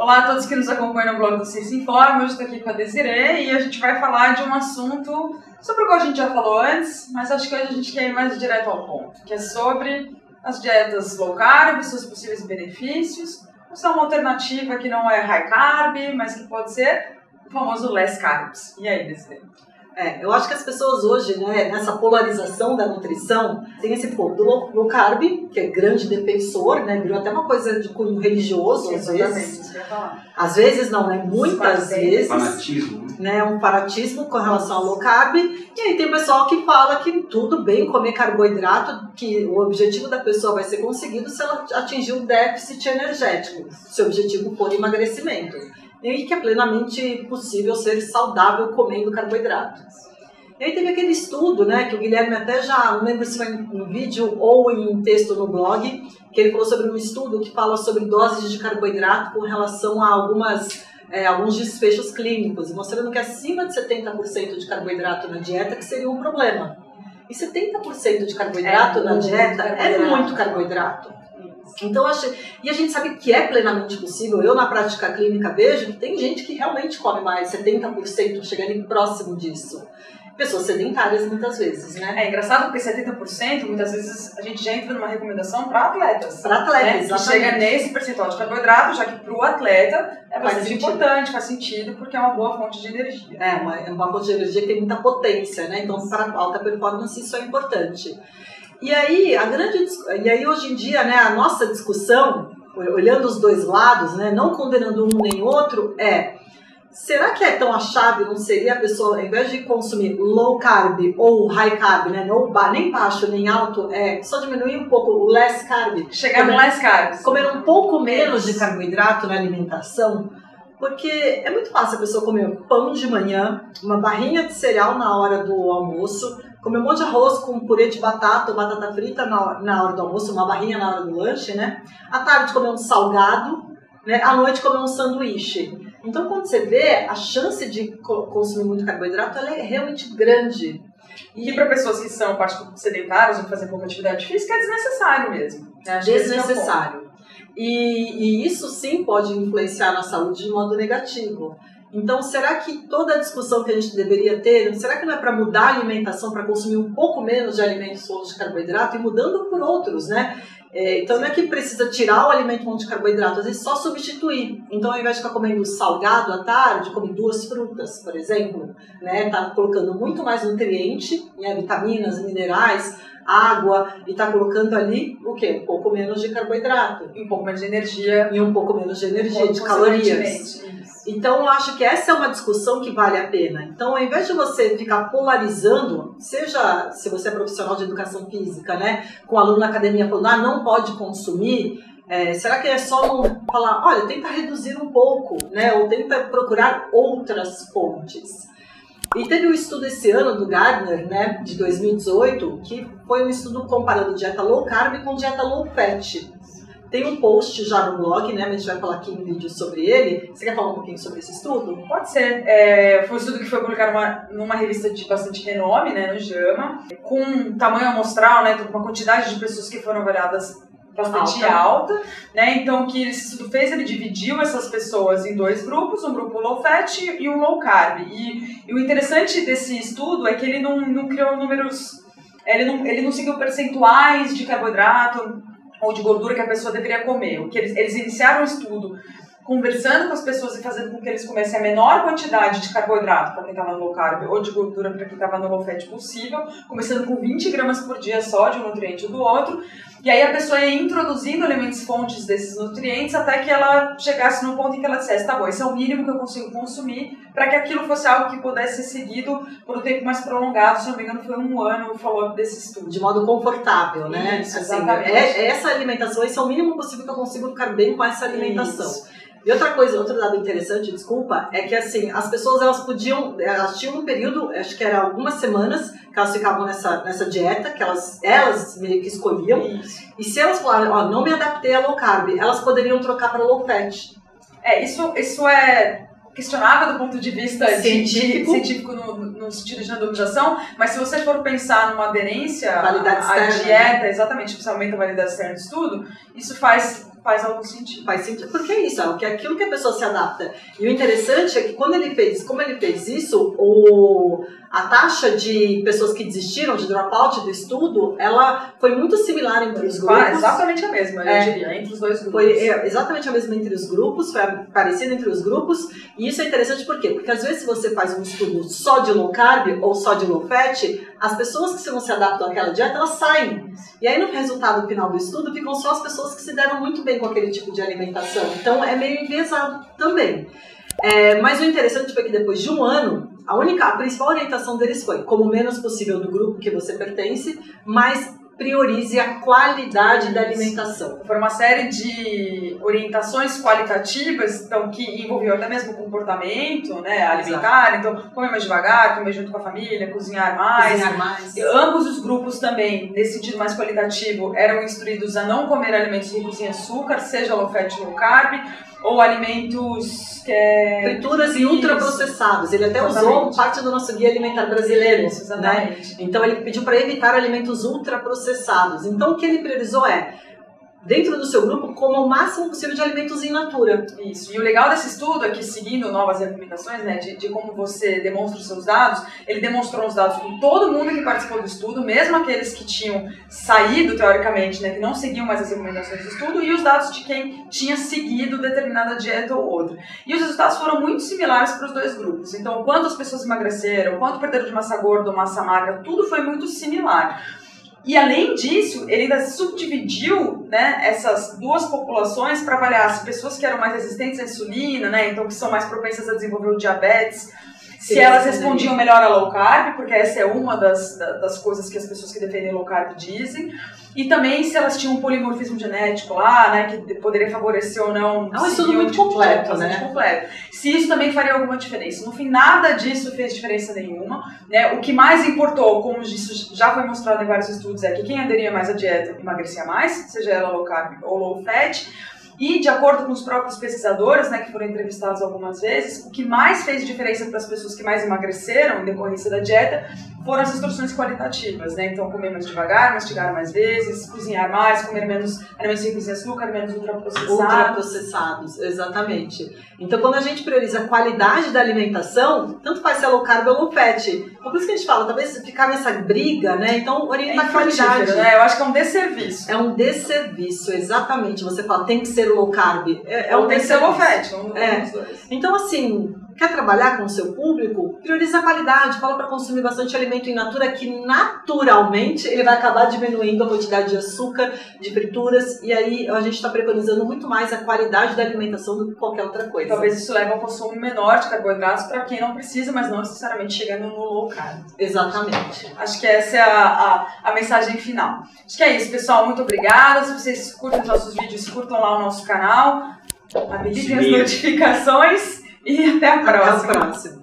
Olá a todos que nos acompanham no blog do Ciência Informa. Hoje estou aqui com a Desirê e a gente vai falar de um assunto sobre o qual a gente já falou antes, mas acho que hoje a gente quer ir mais direto ao ponto, que é sobre as dietas low carb, seus possíveis benefícios, ou se é uma alternativa que não é high carb, mas que pode ser o famoso less carbs. E aí, Desirê? Eu acho que as pessoas hoje, né, nessa polarização da nutrição, tem esse ponto do low carb, que é grande defensor, né, virou até uma coisa de cunho religioso, às vezes. Às vezes não, né, muitas vezes. Fanatismo. Né, um fanatismo com relação ao low carb. E aí tem o pessoal que fala que tudo bem comer carboidrato, que o objetivo da pessoa vai ser conseguido se ela atingir um déficit energético, se o objetivo for emagrecimento. E que é plenamente possível ser saudável comendo carboidratos. E aí teve aquele estudo, né, que o Guilherme até já, não lembro se foi em vídeo ou em texto no blog, que ele falou sobre um estudo que fala sobre doses de carboidrato com relação a alguns desfechos clínicos, mostrando que acima de 70% de carboidrato na dieta que seria um problema. E 70% de carboidrato na dieta é muito carboidrato. Então, e a gente sabe que é plenamente possível. Eu, na prática clínica, vejo que tem gente que realmente come mais, 70%, chega ali próximo disso. Pessoas sedentárias, muitas vezes, né? É engraçado porque 70%, muitas vezes, a gente já entra numa recomendação para atletas. Para atletas, né? exatamente. Que chega nesse percentual de carboidrato, já que para o atleta é bastante importante, faz sentido, porque é uma boa fonte de energia. É uma fonte de energia que tem muita potência, né? Então, para alta performance, isso é importante. E aí, hoje em dia, né, a nossa discussão, olhando os dois lados, né, não condenando um nem outro, será que é tão a chave, não seria a pessoa, ao invés de consumir low carb ou high carb, né, nem baixo nem alto, só diminuir um pouco o less carb? Chegar no less carb. Comer um pouco menos de carboidrato na alimentação, porque é muito fácil a pessoa comer pão de manhã, uma barrinha de cereal na hora do almoço, comer um monte de arroz com purê de batata ou batata frita na hora do almoço, uma barrinha na hora do lanche, né? À tarde comer um salgado, né? À noite comer um sanduíche. Então, quando você vê, a chance de consumir muito carboidrato, ela é realmente grande. E para pessoas que são sedentárias ou fazem pouca atividade física, é desnecessário mesmo. Desnecessário. E isso sim pode influenciar na saúde de modo negativo. Então, será que toda a discussão que a gente deveria ter, será que não é para mudar a alimentação, para consumir um pouco menos de alimentos fontes de carboidrato e mudando por outros, né? Então, não é que precisa tirar o alimento fonte de carboidrato, às vezes só substituir. Então, ao invés de ficar comendo salgado à tarde, come 2 frutas, por exemplo, né? Tá colocando muito mais nutriente, né? Vitaminas, minerais, água, e tá colocando ali o quê? Um pouco menos de carboidrato. E um pouco menos de energia. E um pouco menos de energia, de calorias. Então, eu acho que essa é uma discussão que vale a pena. Então, ao invés de você ficar polarizando, seja se você é profissional de educação física, né, com aluno na academia falando, não pode consumir, será que é só não falar, olha, tenta reduzir um pouco, né, ou tenta procurar outras fontes. E teve um estudo esse ano do Gardner, né, de 2018, que foi um estudo comparando dieta low carb com dieta low fat. Tem um post já no blog, né? Mas a gente vai falar aqui em vídeo sobre ele. Você quer falar um pouquinho sobre esse estudo? Pode ser. Foi um estudo que foi publicado numa revista de bastante renome, né? No JAMA, com tamanho amostral, né? Com uma quantidade de pessoas que foram avaliadas bastante alta, né? Então, o que esse estudo fez, ele dividiu essas pessoas em 2 grupos, um grupo low fat e um low carb. E o interessante desse estudo é que ele não criou números, ele não seguiu percentuais de carboidrato ou de gordura que a pessoa deveria comer. O que eles iniciaram o estudo conversando com as pessoas e fazendo com que eles comessem a menor quantidade de carboidrato para quem estava no low carb ou de gordura para quem estava no low fat possível, começando com 20 gramas por dia só de um nutriente ou do outro. E aí a pessoa ia introduzindo elementos fontes desses nutrientes até que ela chegasse no ponto em que ela dissesse, tá bom, esse é o mínimo que eu consigo consumir para que aquilo fosse algo que pudesse ser seguido por um tempo mais prolongado. Se não me engano, foi 1 ano o follow-up desse estudo. De modo confortável, né? Isso, exatamente. Essa alimentação, esse é o mínimo possível que eu consigo ficar bem com essa alimentação. Isso. E outra coisa, outro dado interessante, desculpa, é que assim, as pessoas elas tinham um período, acho que era algumas semanas, que elas ficavam nessa dieta, que elas meio que escolhiam. Isso. E se elas falarem, não me adaptei a low carb, elas poderiam trocar para low fat. Isso é questionável do ponto de vista científico no sentido de randomização, mas se você for pensar numa aderência à dieta, exatamente, que você aumenta a validade externa do estudo, isso faz algum sentido. Faz sentido, porque é isso, é aquilo que a pessoa se adapta. E o interessante é que como ele fez isso, a taxa de pessoas que desistiram, de dropout do estudo, ela foi muito similar entre os grupos. Exatamente a mesma, eu diria, entre os dois grupos. Foi exatamente a mesma entre os grupos, foi parecida entre os grupos. E isso é interessante por quê? Porque às vezes se você faz um estudo só de low carb ou só de low fat, as pessoas que não se adaptam àquela dieta, elas saem. E aí no resultado final do estudo ficam só as pessoas que se deram muito bem com aquele tipo de alimentação. Então é meio enviesado também. Mas o interessante foi que depois de um ano, a principal orientação deles foi, como menos possível do grupo que você pertence, mas priorize a qualidade da alimentação. Foi uma série de orientações qualitativas, então, que envolviam até mesmo o comportamento, né, alimentar. Exato. Então, comer mais devagar, comer junto com a família, cozinhar mais. Ambos os grupos também, nesse sentido mais qualitativo, eram instruídos a não comer alimentos ricos em açúcar, seja low fat ou low carb, ou alimentos frituras e ultraprocessados. Ele até usou parte do nosso guia alimentar brasileiro. Isso, exatamente. Né? Então ele pediu para evitar alimentos ultraprocessados. Então o que ele priorizou dentro do seu grupo, coma o máximo possível de alimentos in natura. Isso. E o legal desse estudo é que, seguindo novas recomendações, né, de como você demonstra os seus dados, ele demonstrou os dados com todo mundo que participou do estudo, mesmo aqueles que tinham saído, teoricamente, né, que não seguiam mais as recomendações do estudo, e os dados de quem tinha seguido determinada dieta ou outra. E os resultados foram muito similares para os dois grupos. Então, quanto as pessoas emagreceram, quanto perderam de massa gorda ou massa magra, tudo foi muito similar. E além disso, ele ainda subdividiu, né, essas duas populações para avaliar as pessoas que eram mais resistentes à insulina, né, então que são mais propensas a desenvolver o diabetes, se elas respondiam melhor a low carb, porque essa é uma das coisas que as pessoas que defendem low carb dizem, e também se elas tinham um polimorfismo genético lá, né, que poderia favorecer ou não. É um estudo muito completo, né? Completo. Se isso também faria alguma diferença. No fim, nada disso fez diferença nenhuma, né? O que mais importou, como isso já foi mostrado em vários estudos, é que quem aderia mais à dieta emagrecia mais, seja ela low carb ou low fat. E, de acordo com os próprios pesquisadores, né, que foram entrevistados algumas vezes, o que mais fez diferença para as pessoas que mais emagreceram em decorrência da dieta foram as instruções qualitativas, né? Então, comer mais devagar, mastigar mais vezes, cozinhar mais, comer menos alimentos ricos em açúcar, menos ultraprocessados. Ultraprocessados, exatamente. Então, quando a gente prioriza a qualidade da alimentação, tanto faz ser low carb ou low fat. Então, por isso que a gente fala, talvez ficar nessa briga, né? Então, orienta a qualidade. Né? Eu acho que é um desserviço. É um desserviço, exatamente. Você fala, tem que ser low carb. Ou tem que ser low fat. Então, assim, quer trabalhar com o seu público? Prioriza a qualidade. Fala para consumir bastante alimento in natura, que naturalmente ele vai acabar diminuindo a quantidade de açúcar, de frituras, e aí a gente está preconizando muito mais a qualidade da alimentação do que qualquer outra coisa. Talvez isso leve a um consumo menor de carboidratos para quem não precisa, mas não necessariamente chegando no low carb. Exatamente. Acho que essa é a mensagem final. Acho que é isso, pessoal. Muito obrigada. Se vocês curtem os nossos vídeos, curtam lá o nosso canal, habilitem as notificações e até a próxima. Até a próxima.